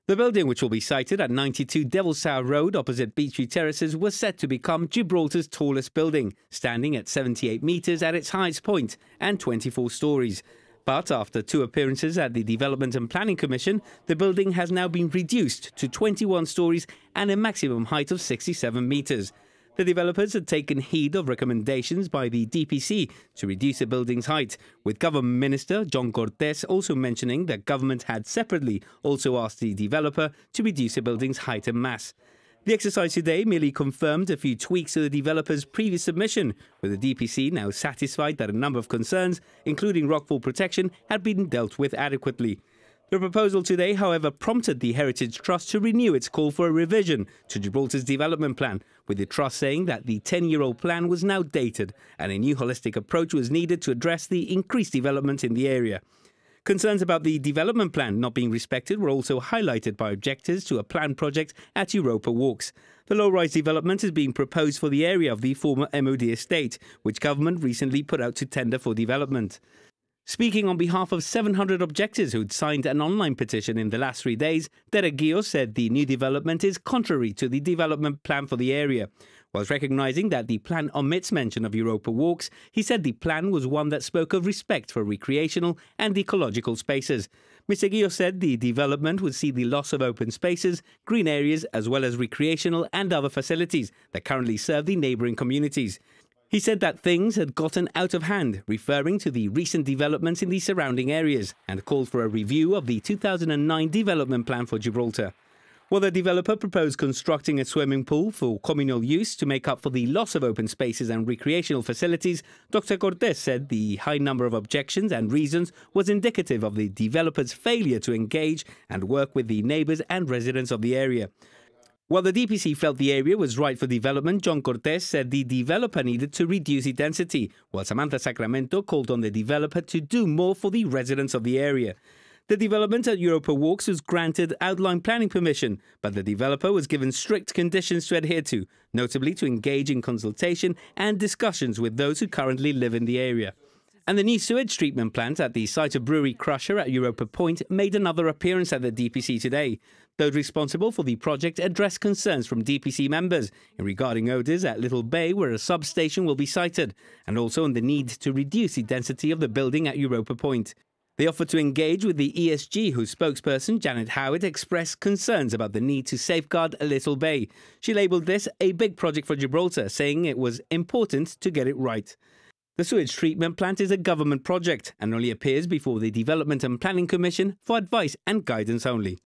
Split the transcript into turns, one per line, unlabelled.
The building, which will be sited at 92 Devilsau Road opposite Beechview Terraces, was set to become Gibraltar's tallest building, standing at 78 metres at its highest point and 24 stories. But after 2 appearances at the Development and Planning Commission, the building has now been reduced to 21 stories and a maximum height of 67 metres. The developers had taken heed of recommendations by the DPC to reduce the building's height, with Government Minister John Cortes also mentioning that government had separately also asked the developer to reduce the building's height and mass. The exercise today merely confirmed a few tweaks to the developer's previous submission, with the DPC now satisfied that a number of concerns, including rockfall protection, had been dealt with adequately. The proposal today, however, prompted the Heritage Trust to renew its call for a revision to Gibraltar's development plan, with the Trust saying that the 10-year-old plan was now dated and a new holistic approach was needed to address the increased development in the area. Concerns about the development plan not being respected were also highlighted by objectors to a planned project at Europa Walks. The low-rise development is being proposed for the area of the former MOD estate, which government recently put out to tender for development. Speaking on behalf of 700 objectors who had signed an online petition in the last 3 days, Derek Guio said the new development is contrary to the development plan for the area. Whilst recognising that the plan omits mention of Europa Walks, he said the plan was one that spoke of respect for recreational and ecological spaces. Mr. Guio said the development would see the loss of open spaces, green areas, as well as recreational and other facilities that currently serve the neighbouring communities. He said that things had gotten out of hand, referring to the recent developments in the surrounding areas, and called for a review of the 2009 development plan for Gibraltar. While the developer proposed constructing a swimming pool for communal use to make up for the loss of open spaces and recreational facilities, Dr. Cortes said the high number of objections and reasons was indicative of the developer's failure to engage and work with the neighbours and residents of the area. While the DPC felt the area was right for development, John Cortes said the developer needed to reduce its density, while Samantha Sacramento called on the developer to do more for the residents of the area. The development at Europa Walks was granted outline planning permission, but the developer was given strict conditions to adhere to, notably to engage in consultation and discussions with those who currently live in the area. And the new sewage treatment plant at the site of Brewery Crusher at Europa Point made another appearance at the DPC today. Those responsible for the project addressed concerns from DPC members regarding odours at Little Bay, where a substation will be sited, and also on the need to reduce the density of the building at Europa Point. They offered to engage with the ESG, whose spokesperson, Janet Howard, expressed concerns about the need to safeguard Little Bay. She labelled this a big project for Gibraltar, saying it was important to get it right. The sewage treatment plant is a government project and only appears before the Development and Planning Commission for advice and guidance only.